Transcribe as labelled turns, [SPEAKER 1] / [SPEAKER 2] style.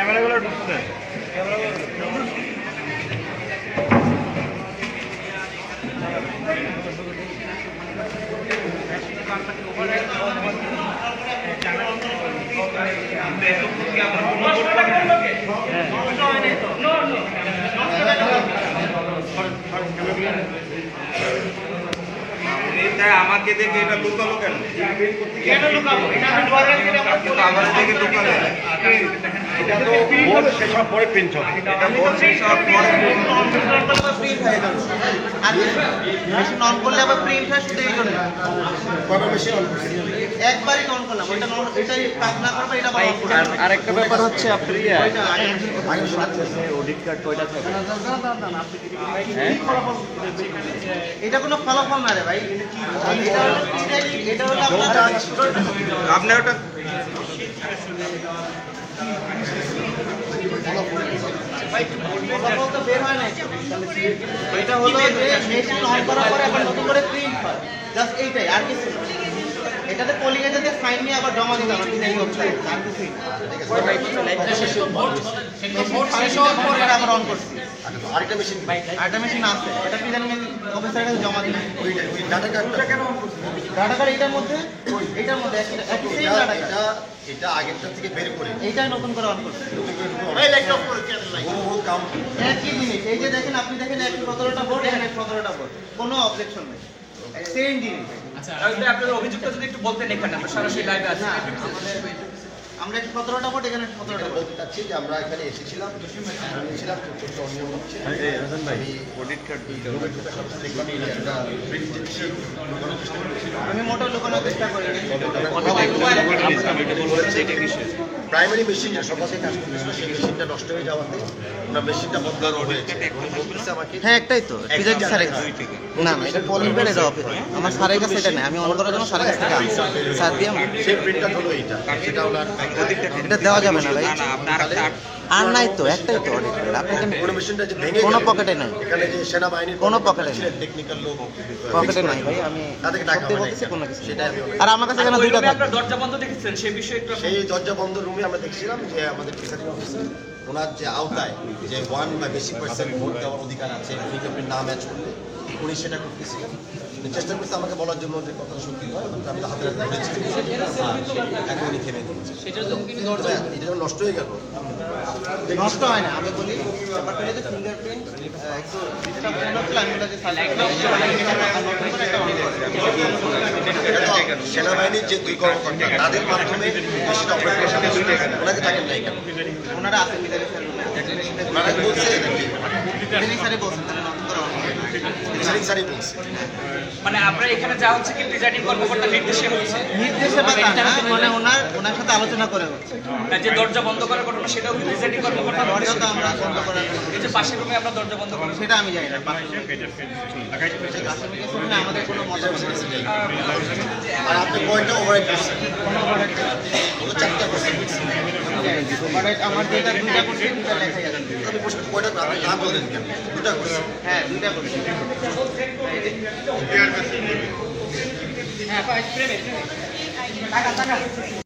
[SPEAKER 1] ক্যামেরাগুলো ঢুকছে আমাকে দেখে এটা লুকালো কেন? কেন লুকাবো? এটা আমি আমার দেখে লুকালো। এটা তো ভোট শেষ হওয়ার পরে প্রিন্ট হবে। এটা ভোট শেষ হওয়ার পরে প্রিন্ট হয়ে যাবে। আর মেশিন অন করলে আবার প্রিন্ট হয় শুধু এই জন্য। কবে মেশিন অন করছি? একবারই অন করলাম। ওটা এটাই কাজ না করবে এটা বন্ধ করব।
[SPEAKER 2] আরেকটা ব্যাপার হচ্ছে আপনি অডিট কার্ড কয়টা থাকে?
[SPEAKER 1] এটা কোনো ফলাফল না রে ভাই। এটা হলো আপনার ওটা বের হয় না। এটা হলো যে মেশিন অন করার পরে আবার নতুন করে প্রিন্ট হয়, জাস্ট এইটাই, আর কিছু না। এটাতে পলিগে যেতে সাইন নিয়ে আবার জমা দিতে হবে ডিজাইন ওয়েবসাইট, আর কিছুই না। আবার অন করছি। আরেকটা মেশিন আছে, এটা ডিজাইন অফিসারের কাছে জমা দিতে। ওই ডাটা কার্ডটা কেন? ডাটা কার্ড এটার মধ্যে একই সেম ডাটা কার্ড। এটা আগেরটা থেকে বের করে এইটা নতুন করে অন করছি। এই লাইট অফ করে কেন লাইট? ও কাম একই জিনিস। এই যে দেখেন, আপনি দেখেন 17টা বোর্ড, এখানে 17টা বোর্ড, কোনো অবজেকশন নেই, সেম জিনিস।
[SPEAKER 3] আচ্ছা, তাহলে আপনাদের অভিযোগটা যদি একটু বলতেন, এখানে আমরা সরাসরি লাইভে আছি।
[SPEAKER 1] আমরা 17টা বোর্ড, এখানে 17টা বোর্ড।
[SPEAKER 4] বলতে চাচ্ছি যে আমরা এখানে এসেছিলাম প্রচুর অনিয়ম হচ্ছে।
[SPEAKER 2] অডিট কার্ড
[SPEAKER 4] দেখলাম একটা প্রিন্টেড শিট লুকানোর চেষ্টা করেছিল।
[SPEAKER 1] আমি মোটর লুকানোর চেষ্টা করিনি।
[SPEAKER 4] প্রাইমারি মেশিন যে সকাল থেকে কাজ করতেছিল সেই মেশিনটা নষ্ট হয়ে যাওয়াতে ওনার মেশিনটা বন্ধ হয়েছে। বলতেছে আমাকে
[SPEAKER 1] হ্যাঁ, একটাই তো পিজার স্যারের কাছে। না না, এটা পলিমের, এটা আমার স্যারের কাছে এটা নেই। আমি অন করার জন্য স্যারের কাছ থেকে আনছি। স্যার দিয়ে
[SPEAKER 4] সেই প্রিন্টটা হলো এইটা, সেটা ওনার
[SPEAKER 1] এটা দেওয়া যাবে না ভাই। আর নাই তো, একটাই তো অডিট কার্ড। আপনি এখানে
[SPEAKER 4] পুরো মেশিনটা যে ভেঙে
[SPEAKER 1] কোনো পকেটে নাই,
[SPEAKER 4] এখানে যে সেনাবাহিনীর
[SPEAKER 1] কোনো পকেটে নেই,
[SPEAKER 4] টেকনিক্যাল লোক
[SPEAKER 1] পকেটে নাই ভাই। আমি
[SPEAKER 4] তাদেরকে টাকা
[SPEAKER 1] সত্যি বলতেছি, কোনো কিছু
[SPEAKER 4] সেটাই আমি
[SPEAKER 1] আর আমার কাছে এখানে দুইটা
[SPEAKER 3] আপনার দরজা বন্ধ দেখেছেন, সেই বিষয়ে একটু
[SPEAKER 4] সেই দরজা বন্ধ রুমে আমরা দেখছিলাম যে আমাদের প্রিসাইডিং অফিসার ওনার যে আওতায় যে 1 বা বেশি % ভোট দেওয়ার অধিকার আছে ফিঙ্গারপ্রিন্ট না ম্যাচ করলে উনি সেটা করতেছিলেন। চেষ্টা করছে আমাকে বলার জন্য যে কথাটা সত্যি হয়, আমি তো হাতে হাতে ধরেছি, এখন উনি থেমে দিয়েছে। এটা যখন নষ্ট হয়ে গেল,
[SPEAKER 1] নষ্ট হয় না। আমি বলি ব্যাপারটা হচ্ছে ফিঙ্গারপ্রিন্ট একটু ডিজিটাল প্রিন্ট হচ্ছে। আমি বলি যে
[SPEAKER 4] সেনাবাহিনীর যে 2 কর্মকর্তা তাদের মাধ্যমে মেশিন অপারেট করতে ওনাকে থাকেন নাই কেন?
[SPEAKER 1] ওনারা আছেন বিদায় স্যার,
[SPEAKER 4] ওনারা বলছে
[SPEAKER 1] বিদায় স্যারই বলছেন তাহলে নতুন করে অন করতে।
[SPEAKER 4] প্রিসাইডিং স্যারই বলছে।
[SPEAKER 3] মানে আপনারা এখানে যা হচ্ছে কি প্রিজাইডিং কর্মকর্তার নির্দেশে হচ্ছে,
[SPEAKER 1] নির্দেশে বা তা না, মানে ওনার সাথে আলোচনা করে হচ্ছে।
[SPEAKER 3] না যে দরজা বন্ধ করার ঘটনা সেটাও কি প্রিজাইডিং কর্মকর্তার
[SPEAKER 1] দরজা
[SPEAKER 3] নির্দেশে?
[SPEAKER 1] তো আমরা বন্ধ করার
[SPEAKER 3] এই যে পাশের রুমে আমরা দরজা বন্ধ করি,
[SPEAKER 1] সেটা আমি জানি না। আমাদের কোনো মতামত নেই।
[SPEAKER 4] আর আপনি কয়টা ওভাররাইড করছেন? 4টা করছেন।
[SPEAKER 1] আমার যেটা 2টা করছি, 2টা লেখাই আছে।
[SPEAKER 4] আমি প্রশ্ন কয়টা আপনি না বললেন কেন? 2টা করছেন।
[SPEAKER 1] হ্যাঁ, 2টা করছি। হ্যাঁ,